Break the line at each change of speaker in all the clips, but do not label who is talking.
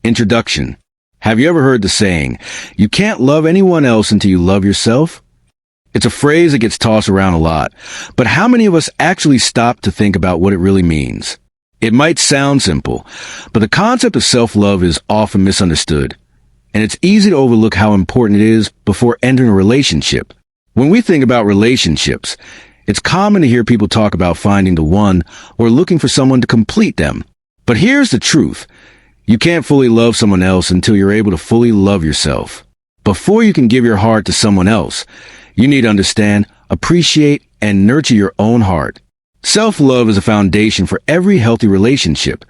Introduction. Have you ever heard the saying, you can't love anyone else until you love yourself? It's a phrase that gets tossed around a lot, but how many of us actually stop to think about what it really means? It might sound simple, but the concept of self-love is often misunderstood, and it's easy to overlook how important it is before entering a relationship. When we think about relationships, it's common to hear people talk about finding the one or looking for someone to complete them. But here's the truth. You can't fully love someone else until you're able to fully love yourself. Before you can give your heart to someone else, you need to understand, appreciate, and nurture your own heart. Self-love is a foundation for every healthy relationship,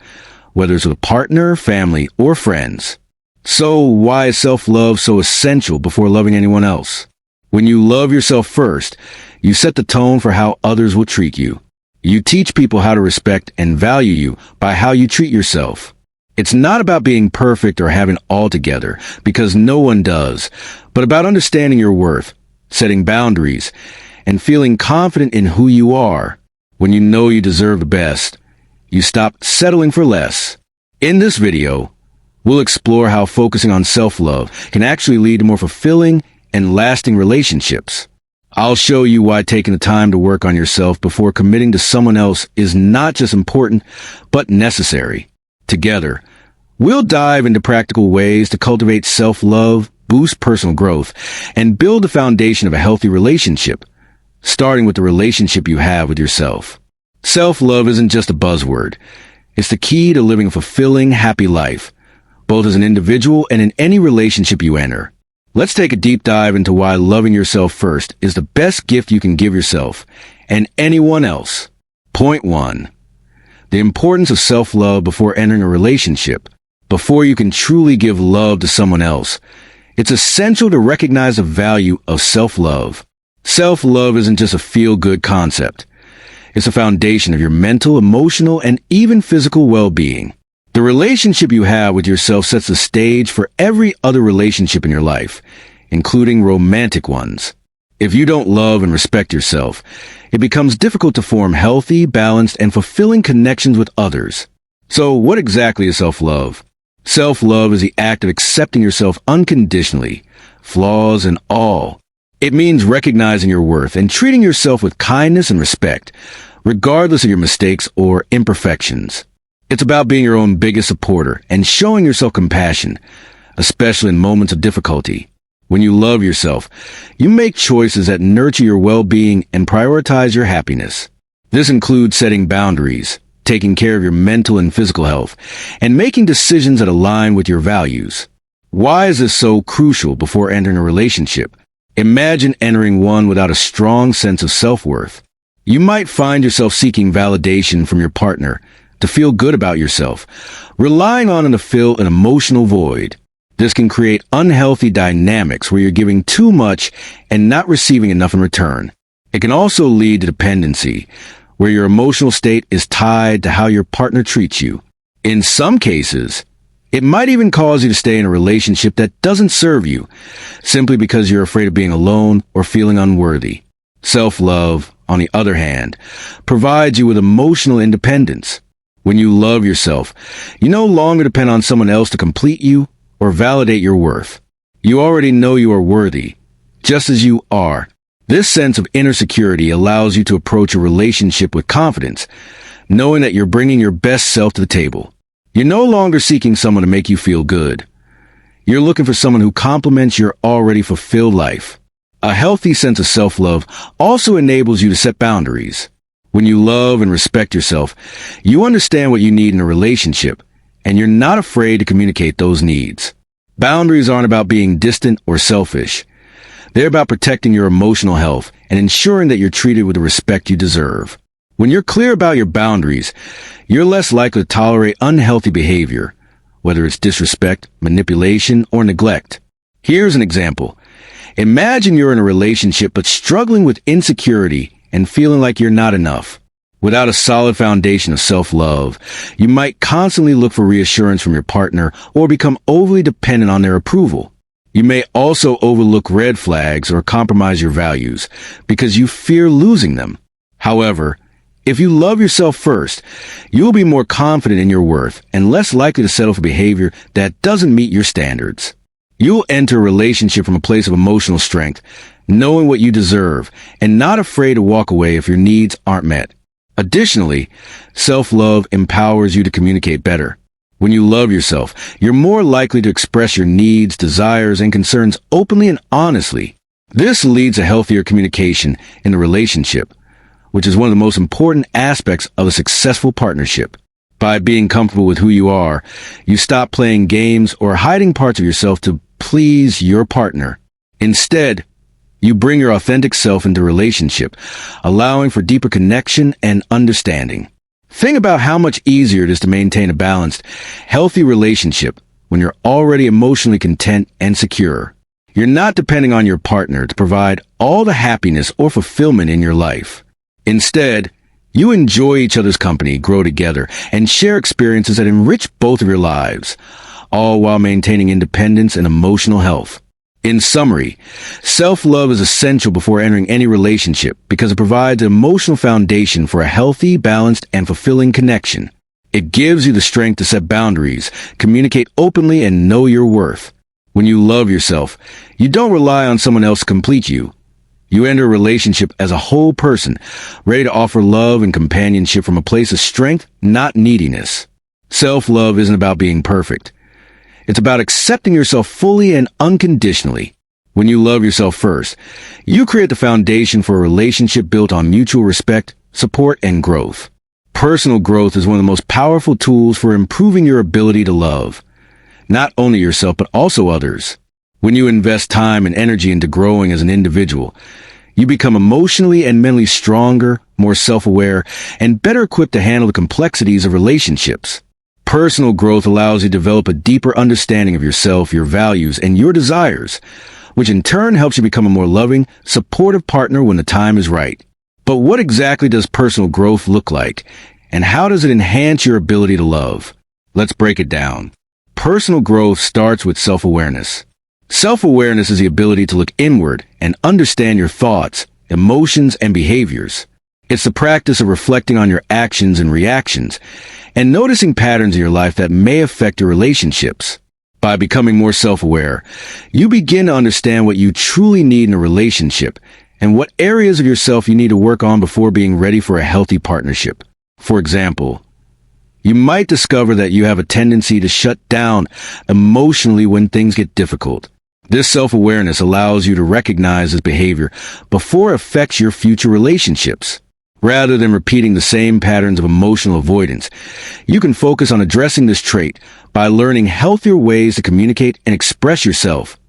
whether it's with a partner, family, or friends. So why is self-love so essential before loving anyone else? When you love yourself first, you set the tone for how others will treat you. You teach people how to respect and value you by how you treat yourself. It's not about being perfect or having it all together, because no one does, but about understanding your worth, setting boundaries, and feeling confident in who you are. When you know you deserve the best, you stop settling for less. In this video, we'll explore how focusing on self-love can actually lead to more fulfilling and lasting relationships. I'll show you why taking the time to work on yourself before committing to someone else is not just important, but necessary. Together, we'll dive into practical ways to cultivate self-love, boost personal growth, and build the foundation of a healthy relationship, starting with the relationship you have with yourself. Self-love isn't just a buzzword. It's the key to living a fulfilling, happy life, both as an individual and in any relationship you enter. Let's take a deep dive into why loving yourself first is the best gift you can give yourself and anyone else. Point 1. The importance of self-love before entering a relationship. Before you can truly give love to someone else, it's essential to recognize the value of self-love. Self-love isn't just a feel-good concept. It's a foundation of your mental, emotional, and even physical well-being. The relationship you have with yourself sets the stage for every other relationship in your life, including romantic ones. If you don't love and respect yourself, it becomes difficult to form healthy, balanced, and fulfilling connections with others. So what exactly is self-love? Self-love is the act of accepting yourself unconditionally, flaws and all. It means recognizing your worth and treating yourself with kindness and respect, regardless of your mistakes or imperfections. It's about being your own biggest supporter and showing yourself compassion, especially in moments of difficulty. When you love yourself, you make choices that nurture your well-being and prioritize your happiness. This includes setting boundaries, taking care of your mental and physical health, and making decisions that align with your values. Why is this so crucial before entering a relationship? Imagine entering one without a strong sense of self-worth. You might find yourself seeking validation from your partner to feel good about yourself, relying on them to fill an emotional void. This can create unhealthy dynamics where you're giving too much and not receiving enough in return. It can also lead to dependency, where your emotional state is tied to how your partner treats you. In some cases, it might even cause you to stay in a relationship that doesn't serve you, simply because you're afraid of being alone or feeling unworthy. Self-love, on the other hand, provides you with emotional independence. When you love yourself, you no longer depend on someone else to complete you or validate your worth. You already know you are worthy, just as you are. This sense of inner security allows you to approach a relationship with confidence, knowing that you're bringing your best self to the table. You're no longer seeking someone to make you feel good. You're looking for someone who complements your already fulfilled life. A healthy sense of self-love also enables you to set boundaries. When you love and respect yourself, you understand what you need in a relationship, and you're not afraid to communicate those needs. Boundaries aren't about being distant or selfish. They're about protecting your emotional health and ensuring that you're treated with the respect you deserve. When you're clear about your boundaries, you're less likely to tolerate unhealthy behavior, whether it's disrespect, manipulation, or neglect. Here's an example. Imagine you're in a relationship but struggling with insecurity and feeling like you're not enough. Without a solid foundation of self-love, you might constantly look for reassurance from your partner or become overly dependent on their approval. You may also overlook red flags or compromise your values because you fear losing them. However, If you love yourself first, you'll be more confident in your worth and less likely to settle for behavior that doesn't meet your standards. You'll enter a relationship from a place of emotional strength, knowing what you deserve, and not afraid to walk away if your needs aren't met. Additionally, self-love empowers you to communicate better. When you love yourself, you're more likely to express your needs, desires, and concerns openly and honestly. This leads to healthier communication in a relationship, which is one of the most important aspects of a successful partnership. By being comfortable with who you are, you stop playing games or hiding parts of yourself to please your partner. Instead, you bring your authentic self into a relationship, allowing for deeper connection and understanding. Think about how much easier it is to maintain a balanced, healthy relationship when you're already emotionally content and secure. You're not depending on your partner to provide all the happiness or fulfillment in your life. Instead, you enjoy each other's company, grow together, and share experiences that enrich both of your lives, all while maintaining independence and emotional health. In summary, self-love is essential before entering any relationship because it provides an emotional foundation for a healthy, balanced, and fulfilling connection. It gives you the strength to set boundaries, communicate openly, and know your worth. When you love yourself, you don't rely on someone else to complete you. You enter a relationship as a whole person, ready to offer love and companionship from a place of strength, not neediness. Self-love isn't about being perfect. It's about accepting yourself fully and unconditionally. When you love yourself first, you create the foundation for a relationship built on mutual respect, support, and growth. Personal growth is one of the most powerful tools for improving your ability to love, not only yourself, but also others. When you invest time and energy into growing as an individual, you become emotionally and mentally stronger, more self-aware, and better equipped to handle the complexities of relationships. Personal growth allows you to develop a deeper understanding of yourself, your values, and your desires, which in turn helps you become a more loving, supportive partner when the time is right. But what exactly does personal growth look like, and how does it enhance your ability to love? Let's break it down. Personal growth starts with self-awareness. Self-awareness is the ability to look inward and understand your thoughts, emotions, and behaviors. It's the practice of reflecting on your actions and reactions and noticing patterns in your life that may affect your relationships. By becoming more self-aware, you begin to understand what you truly need in a relationship and what areas of yourself you need to work on before being ready for a healthy partnership. For example, you might discover that you have a tendency to shut down emotionally when things get difficult. This self-awareness allows you to recognize this behavior before it affects your future relationships. Rather than repeating the same patterns of emotional avoidance, you can focus on addressing this trait by learning healthier ways to communicate and express yourself,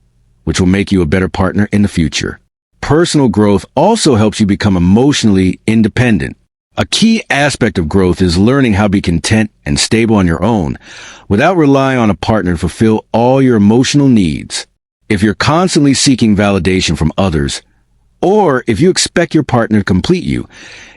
which will make you a better partner in the future. Personal growth also helps you become emotionally independent. A key aspect of growth is learning how to be content and stable on your own, without relying on a partner to fulfill all your emotional needs. If you're constantly seeking validation from others, or if you expect your partner to complete you,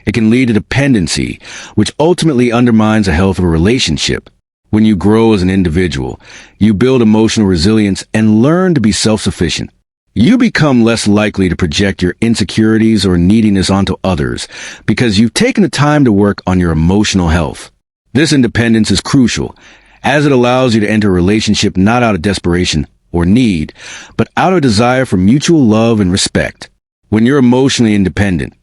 it can lead to dependency, which ultimately undermines the health of a relationship. When you grow as an individual, you build emotional resilience and learn to be self-sufficient. You become less likely to project your insecurities or neediness onto others because you've taken the time to work on your emotional health. This independence is crucial, as it allows you to enter a relationship not out of desperation or need, but out of desire for mutual love and respect. When you're emotionally independent,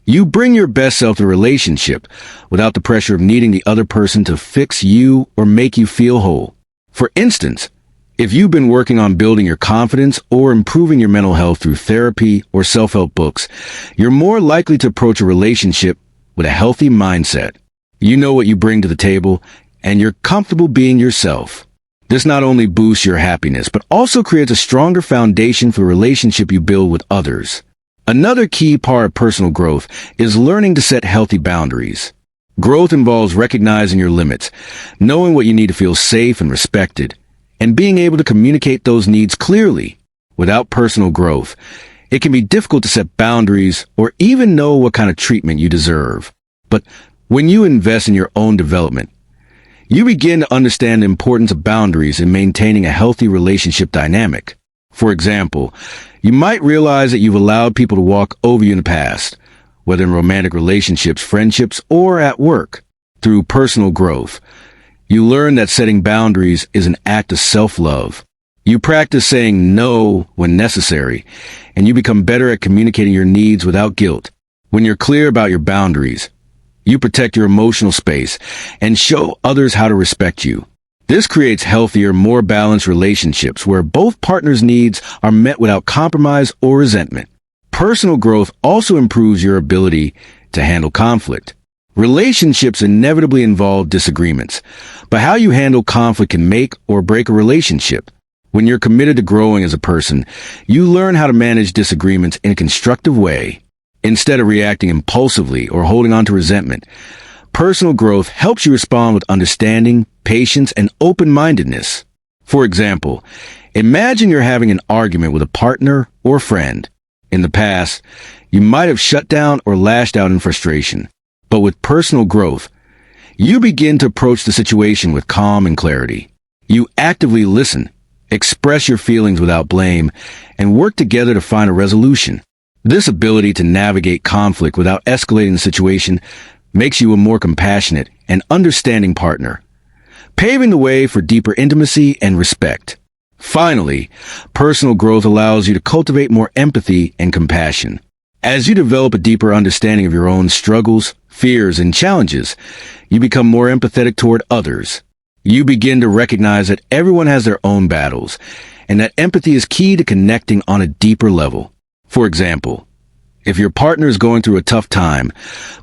you bring your best self to the relationship without the pressure of needing the other person to fix you or make you feel whole. For instance, if you've been working on building your confidence or improving your mental health through therapy or self-help books, you're more likely to approach a relationship with a healthy mindset. You know what you bring to the table, and you're comfortable being yourself. This not only boosts your happiness, but also creates a stronger foundation for the relationship you build with others. Another key part of personal growth is learning to set healthy boundaries. Growth involves recognizing your limits, knowing what you need to feel safe and respected, and being able to communicate those needs clearly. Without personal growth, it can be difficult to set boundaries or even know what kind of treatment you deserve. But when you invest in your own development, you begin to understand the importance of boundaries in maintaining a healthy relationship dynamic. For example, you might realize that you've allowed people to walk over you in the past, whether in romantic relationships, friendships, or at work. Through personal growth, you learn that setting boundaries is an act of self-love. You practice saying no when necessary, and you become better at communicating your needs without guilt. When you're clear about your boundaries, you protect your emotional space and show others how to respect you. This creates healthier, more balanced relationships where both partners' needs are met without compromise or resentment. Personal growth also improves your ability to handle conflict. Relationships inevitably involve disagreements, but how you handle conflict can make or break a relationship. When you're committed to growing as a person, you learn how to manage disagreements in a constructive way. Instead of reacting impulsively or holding on to resentment, personal growth helps you respond with understanding, patience, and open-mindedness. For example, imagine you're having an argument with a partner or friend. In the past, you might have shut down or lashed out in frustration. But with personal growth, you begin to approach the situation with calm and clarity. You actively listen, express your feelings without blame, and work together to find a resolution. This ability to navigate conflict without escalating the situation makes you a more compassionate and understanding partner, paving the way for deeper intimacy and respect. Finally, personal growth allows you to cultivate more empathy and compassion. As you develop a deeper understanding of your own struggles, fears, and challenges, you become more empathetic toward others. You begin to recognize that everyone has their own battles, and that empathy is key to connecting on a deeper level. For example, if your partner is going through a tough time,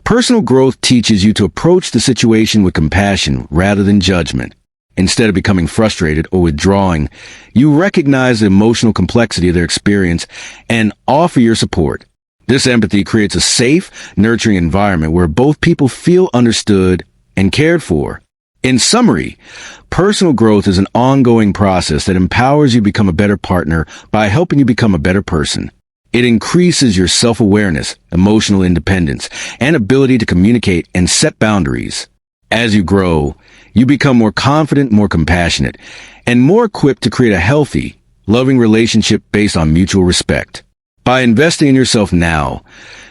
personal growth teaches you to approach the situation with compassion rather than judgment. Instead of becoming frustrated or withdrawing, you recognize the emotional complexity of their experience and offer your support. This empathy creates a safe, nurturing environment where both people feel understood and cared for. In summary, personal growth is an ongoing process that empowers you to become a better partner by helping you become a better person. It increases your self-awareness, emotional independence, and ability to communicate and set boundaries. As you grow, you become more confident, more compassionate, and more equipped to create a healthy, loving relationship based on mutual respect. By investing in yourself now,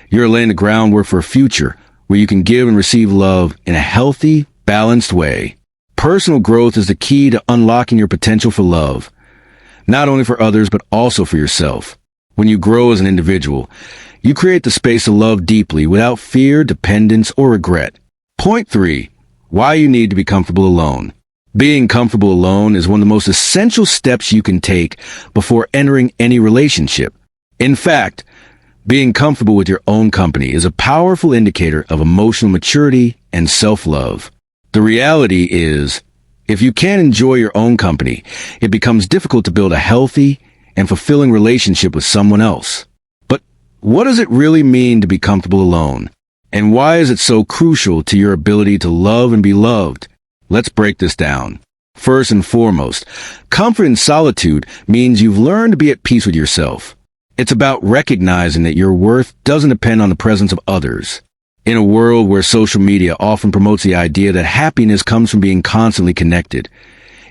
you're laying the groundwork for a future where you can give and receive love in a healthy, balanced way. Personal growth is the key to unlocking your potential for love, not only for others, but also for yourself. When you grow as an individual, you create the space to love deeply without fear, dependence, or regret. Point 3. Why you need to be comfortable alone. Being comfortable alone is one of the most essential steps you can take before entering any relationship. In fact, being comfortable with your own company is a powerful indicator of emotional maturity and self-love. The reality is, if you can't enjoy your own company, it becomes difficult to build a healthy and fulfilling relationship with someone else. But what does it really mean to be comfortable alone? And why is it so crucial to your ability to love and be loved? Let's break this down. First and foremost, comfort in solitude means you've learned to be at peace with yourself. It's about recognizing that your worth doesn't depend on the presence of others. In a world where social media often promotes the idea that happiness comes from being constantly connected,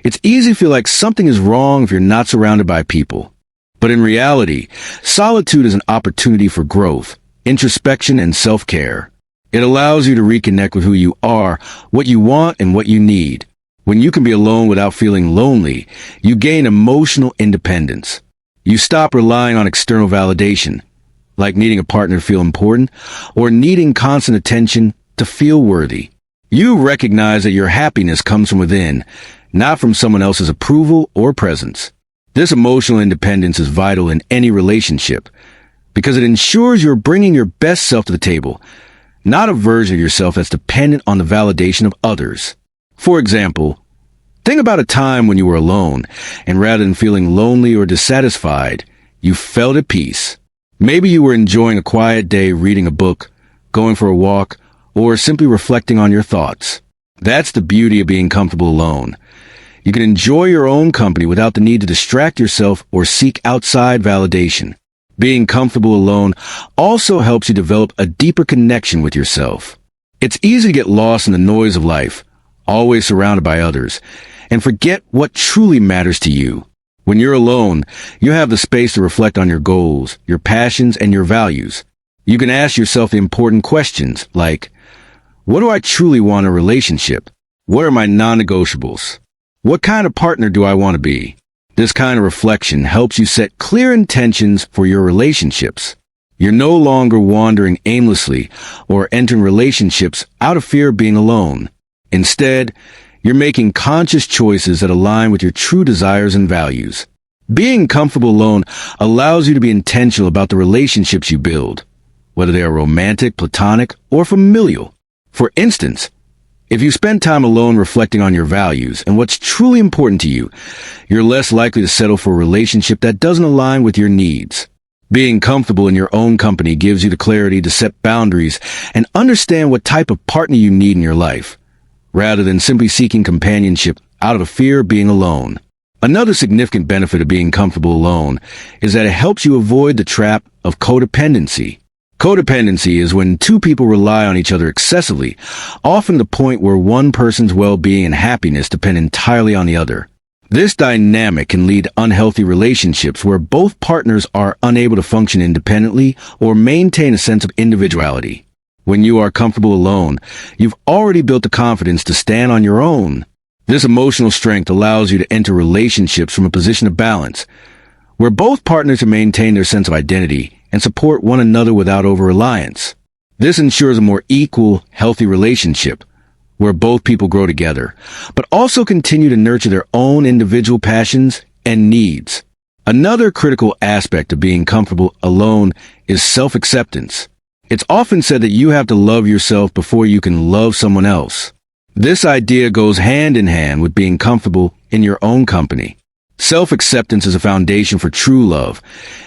it's easy to feel like something is wrong if you're not surrounded by people. But in reality, solitude is an opportunity for growth, introspection, and self-care. It allows you to reconnect with who you are, what you want, and what you need. When you can be alone without feeling lonely, you gain emotional independence. You stop relying on external validation, like needing a partner to feel important or needing constant attention to feel worthy. You recognize that your happiness comes from within, not from someone else's approval or presence. This emotional independence is vital in any relationship because it ensures you're bringing your best self to the table, not a version of yourself that's dependent on the validation of others. For example, think about a time when you were alone, and rather than feeling lonely or dissatisfied, you felt at peace. Maybe you were enjoying a quiet day reading a book, going for a walk, or simply reflecting on your thoughts. That's the beauty of being comfortable alone. You can enjoy your own company without the need to distract yourself or seek outside validation. Being comfortable alone also helps you develop a deeper connection with yourself. It's easy to get lost in the noise of life, always surrounded by others, and forget what truly matters to you. When you're alone, you have the space to reflect on your goals, your passions, and your values. You can ask yourself the important questions like, what do I truly want in a relationship? What are my non-negotiables? What kind of partner do I want to be? This kind of reflection helps you set clear intentions for your relationships. You're no longer wandering aimlessly or entering relationships out of fear of being alone. Instead, you're making conscious choices that align with your true desires and values. Being comfortable alone allows you to be intentional about the relationships you build, whether they are romantic, platonic, or familial. For instance, if you spend time alone reflecting on your values and what's truly important to you, you're less likely to settle for a relationship that doesn't align with your needs. Being comfortable in your own company gives you the clarity to set boundaries and understand what type of partner you need in your life, rather than simply seeking companionship out of a fear of being alone. Another significant benefit of being comfortable alone is that it helps you avoid the trap of codependency. Codependency is when two people rely on each other excessively, often to the point where one person's well-being and happiness depend entirely on the other. This dynamic can lead to unhealthy relationships where both partners are unable to function independently or maintain a sense of individuality. When you are comfortable alone, you've already built the confidence to stand on your own. This emotional strength allows you to enter relationships from a position of balance, where both partners can maintain their sense of identity and support one another without over-reliance. This ensures a more equal, healthy relationship, where both people grow together, but also continue to nurture their own individual passions and needs. Another critical aspect of being comfortable alone is self-acceptance. It's often said that you have to love yourself before you can love someone else. This idea goes hand in hand with being comfortable in your own company. Self-acceptance is a foundation for true love,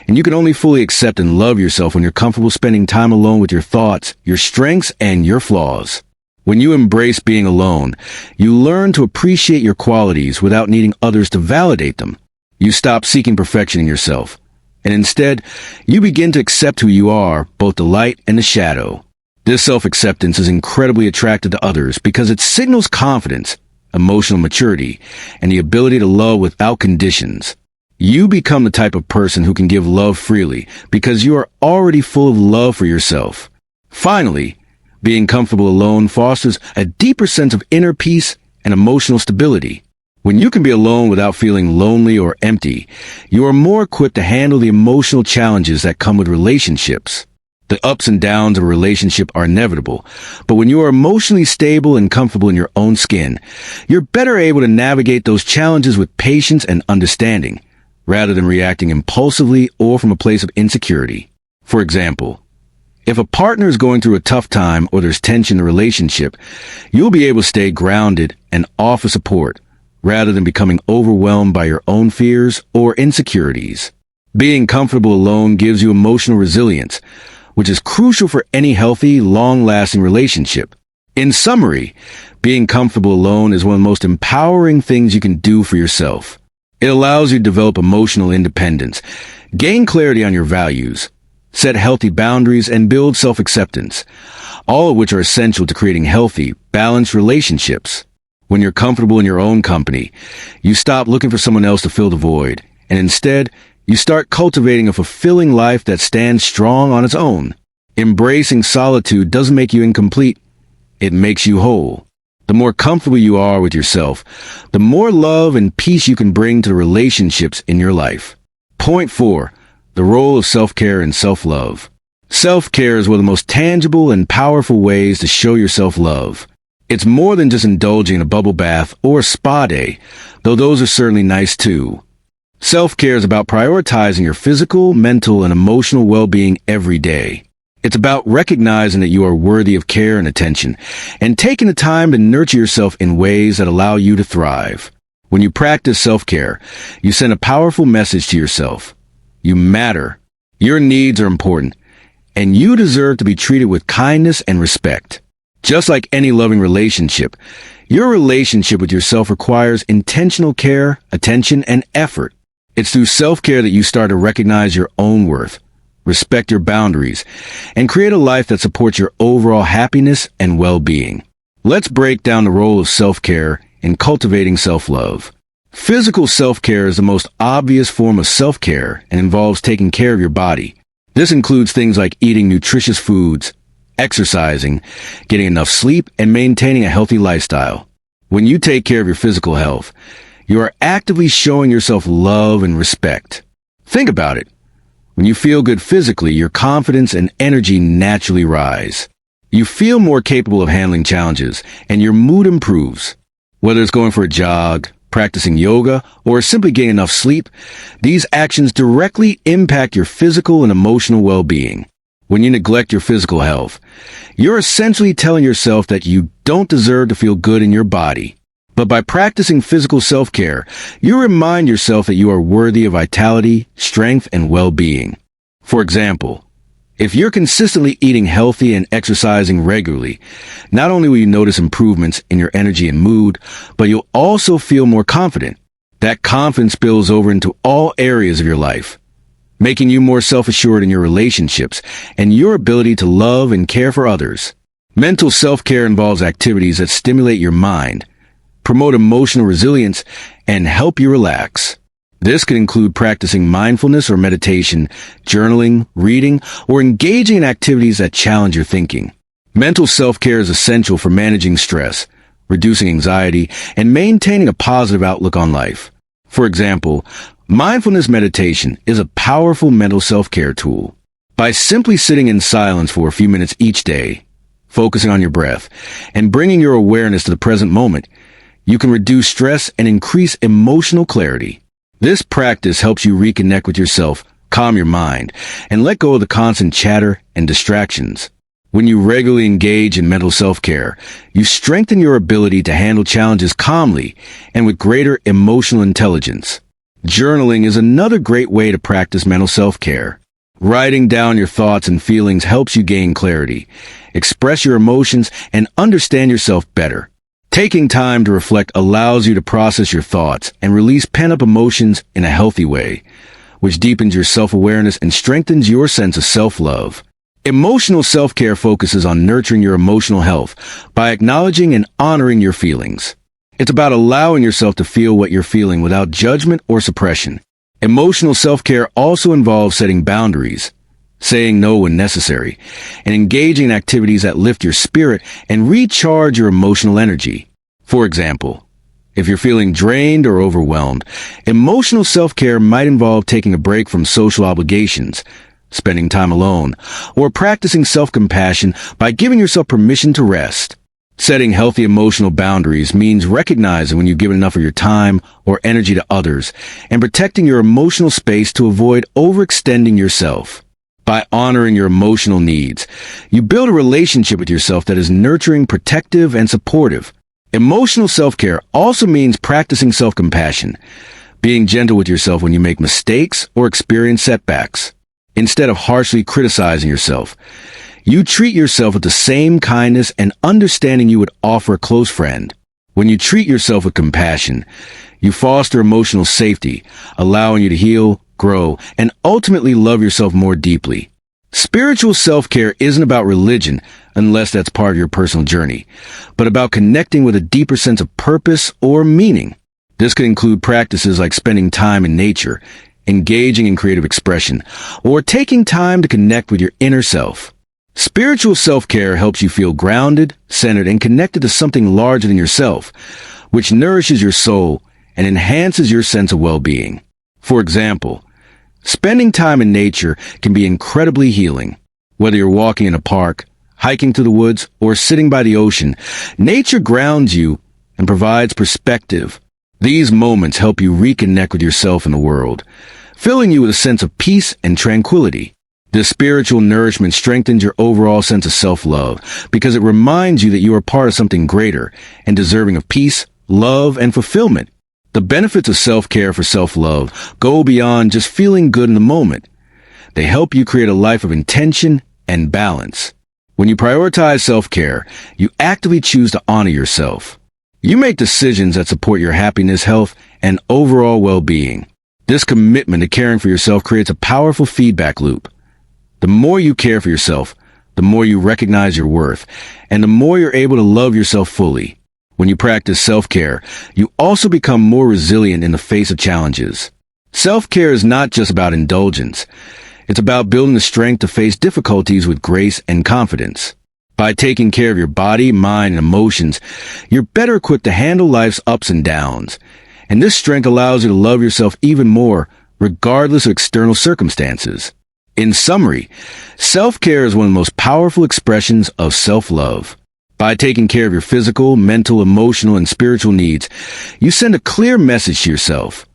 and you can only fully accept and love yourself when you're comfortable spending time alone with your thoughts, your strengths, and your flaws. When you embrace being alone, you learn to appreciate your qualities without needing others to validate them. You stop seeking perfection in yourself, and instead, you begin to accept who you are, both the light and the shadow. This self-acceptance is incredibly attractive to others because it signals confidence, emotional maturity, and the ability to love without conditions. You become the type of person who can give love freely because you are already full of love for yourself. Finally, being comfortable alone fosters a deeper sense of inner peace and emotional stability. When you can be alone without feeling lonely or empty, you are more equipped to handle the emotional challenges that come with relationships. The ups and downs of a relationship are inevitable, but when you are emotionally stable and comfortable in your own skin, you're better able to navigate those challenges with patience and understanding, rather than reacting impulsively or from a place of insecurity. For example, if a partner is going through a tough time or there's tension in the relationship, you'll be able to stay grounded and offer support, rather than becoming overwhelmed by your own fears or insecurities. Being comfortable alone gives you emotional resilience, which is crucial for any healthy, long-lasting relationship. In summary, being comfortable alone is one of the most empowering things you can do for yourself. It allows you to develop emotional independence, gain clarity on your values, set healthy boundaries, and build self-acceptance, all of which are essential to creating healthy, balanced relationships. When you're comfortable in your own company, you stop looking for someone else to fill the void, and instead, you start cultivating a fulfilling life that stands strong on its own. Embracing solitude doesn't make you incomplete, it makes you whole. The more comfortable you are with yourself, the more love and peace you can bring to the relationships in your life. Point 4. The role of self-care and self-love. Self-care is one of the most tangible and powerful ways to show your self-love. It's more than just indulging in a bubble bath or a spa day, though those are certainly nice too. Self-care is about prioritizing your physical, mental, and emotional well-being every day. It's about recognizing that you are worthy of care and attention, and taking the time to nurture yourself in ways that allow you to thrive. When you practice self-care, you send a powerful message to yourself. You matter. Your needs are important, and you deserve to be treated with kindness and respect. Just like any loving relationship, your relationship with yourself requires intentional care, attention, and effort. It's through self-care that you start to recognize your own worth, respect your boundaries, and create a life that supports your overall happiness and well-being. Let's break down the role of self-care in cultivating self-love. Physical self-care is the most obvious form of self-care and involves taking care of your body. This includes things like eating nutritious foods, exercising, getting enough sleep, and maintaining a healthy lifestyle. When you take care of your physical health, you are actively showing yourself love and respect. Think about it. When you feel good physically, your confidence and energy naturally rise. You feel more capable of handling challenges, and your mood improves. Whether it's going for a jog, practicing yoga, or simply getting enough sleep, these actions directly impact your physical and emotional well-being. When you neglect your physical health, you're essentially telling yourself that you don't deserve to feel good in your body. But by practicing physical self-care, you remind yourself that you are worthy of vitality, strength, and well-being. For example, if you're consistently eating healthy and exercising regularly, not only will you notice improvements in your energy and mood, but you'll also feel more confident. That confidence spills over into all areas of your life, making you more self-assured in your relationships and your ability to love and care for others. Mental self-care involves activities that stimulate your mind, promote emotional resilience, and help you relax. This can include practicing mindfulness or meditation, journaling, reading, or engaging in activities that challenge your thinking. Mental self-care is essential for managing stress, reducing anxiety, and maintaining a positive outlook on life. For example, mindfulness meditation is a powerful mental self-care tool. By simply sitting in silence for a few minutes each day, focusing on your breath, and bringing your awareness to the present moment, you can reduce stress and increase emotional clarity. This practice helps you reconnect with yourself, calm your mind, and let go of the constant chatter and distractions. When you regularly engage in mental self-care, you strengthen your ability to handle challenges calmly and with greater emotional intelligence. Journaling is another great way to practice mental self-care. Writing down your thoughts and feelings helps you gain clarity, express your emotions, and understand yourself better. Taking time to reflect allows you to process your thoughts and release pent-up emotions in a healthy way, which deepens your self-awareness and strengthens your sense of self-love. Emotional self-care focuses on nurturing your emotional health by acknowledging and honoring your feelings. It's about allowing yourself to feel what you're feeling without judgment or suppression. Emotional self-care also involves setting boundaries, saying no when necessary, and engaging in activities that lift your spirit and recharge your emotional energy. For example, if you're feeling drained or overwhelmed, emotional self-care might involve taking a break from social obligations, spending time alone, or practicing self-compassion by giving yourself permission to rest. Setting healthy emotional boundaries means recognizing when you've given enough of your time or energy to others and protecting your emotional space to avoid overextending yourself. By honoring your emotional needs, you build a relationship with yourself that is nurturing, protective, and supportive. Emotional self-care also means practicing self-compassion, being gentle with yourself when you make mistakes or experience setbacks. Instead of harshly criticizing yourself, you treat yourself with the same kindness and understanding you would offer a close friend. When you treat yourself with compassion, you foster emotional safety, allowing you to heal, grow, and ultimately love yourself more deeply. Spiritual self-care isn't about religion, unless that's part of your personal journey, but about connecting with a deeper sense of purpose or meaning. This could include practices like spending time in nature, engaging in creative expression, or taking time to connect with your inner self. Spiritual self-care helps you feel grounded, centered, and connected to something larger than yourself, which nourishes your soul and enhances your sense of well-being. For example, spending time in nature can be incredibly healing. Whether you're walking in a park, hiking through the woods, or sitting by the ocean, nature grounds you and provides perspective. These moments help you reconnect with yourself and the world, filling you with a sense of peace and tranquility. This spiritual nourishment strengthens your overall sense of self-love because it reminds you that you are part of something greater and deserving of peace, love, and fulfillment. The benefits of self-care for self-love go beyond just feeling good in the moment. They help you create a life of intention and balance. When you prioritize self-care, you actively choose to honor yourself. You make decisions that support your happiness, health, and overall well-being. This commitment to caring for yourself creates a powerful feedback loop. The more you care for yourself, the more you recognize your worth, and the more you're able to love yourself fully. When you practice self-care, you also become more resilient in the face of challenges. Self-care is not just about indulgence. It's about building the strength to face difficulties with grace and confidence. By taking care of your body, mind, and emotions, you're better equipped to handle life's ups and downs. And this strength allows you to love yourself even more, regardless of external circumstances. In summary, self-care is one of the most powerful expressions of self-love. By taking care of your physical, mental, emotional, and spiritual needs, you send a clear message to yourself.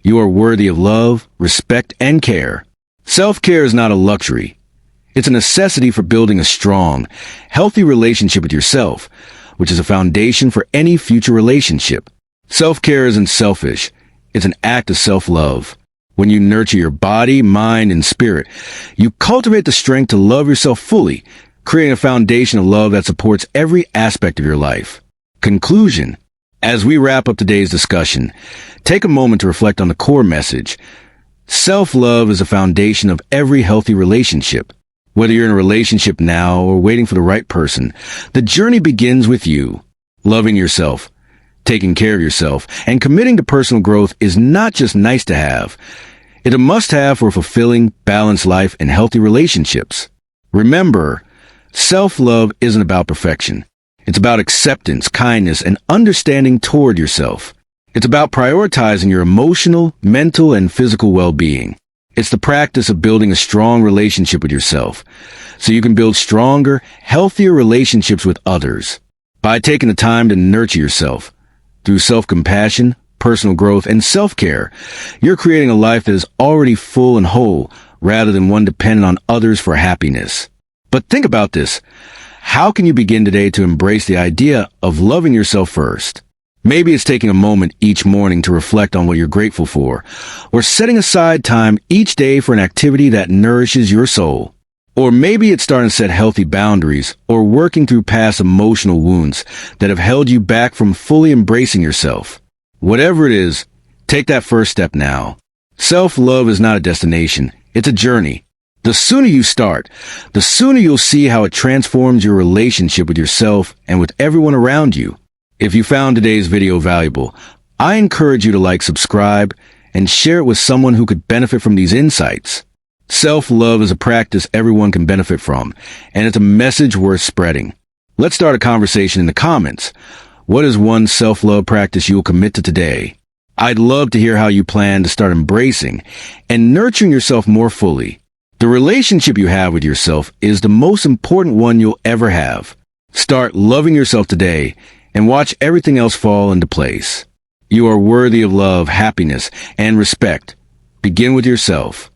You are worthy of love, respect, and care. Self-care is not a luxury. It's a necessity for building a strong, healthy relationship with yourself, which is a foundation for any future relationship. Self-care isn't selfish. It's an act of self-love. When you nurture your body, mind, and spirit, you cultivate the strength to love yourself fully, creating a foundation of love that supports every aspect of your life. Conclusion. As we wrap up today's discussion, take a moment to reflect on the core message. Self-love is the foundation of every healthy relationship. Whether you're in a relationship now or waiting for the right person, the journey begins with you. Loving yourself, taking care of yourself, and committing to personal growth is not just nice to have. It's a must-have for a fulfilling, balanced life and healthy relationships. Remember, self-love isn't about perfection. It's about acceptance, kindness, and understanding toward yourself. It's about prioritizing your emotional, mental, and physical well-being. It's the practice of building a strong relationship with yourself, so you can build stronger, healthier relationships with others. By taking the time to nurture yourself, through self-compassion, personal growth, and self-care, you're creating a life that is already full and whole, rather than one dependent on others for happiness. But think about this. How can you begin today to embrace the idea of loving yourself first? Maybe it's taking a moment each morning to reflect on what you're grateful for, or setting aside time each day for an activity that nourishes your soul. Or maybe it's starting to set healthy boundaries, or working through past emotional wounds that have held you back from fully embracing yourself. Whatever it is, take that first step now. Self-love is not a destination, it's a journey. The sooner you start, the sooner you'll see how it transforms your relationship with yourself and with everyone around you. If you found today's video valuable, I encourage you to like, subscribe, and share it with someone who could benefit from these insights. Self-love is a practice everyone can benefit from, and it's a message worth spreading. Let's start a conversation in the comments. What is one self-love practice you'll commit to today? I'd love to hear how you plan to start embracing and nurturing yourself more fully. The relationship you have with yourself is the most important one you'll ever have. Start loving yourself today and watch everything else fall into place. You are worthy of love, happiness, and respect. Begin with yourself.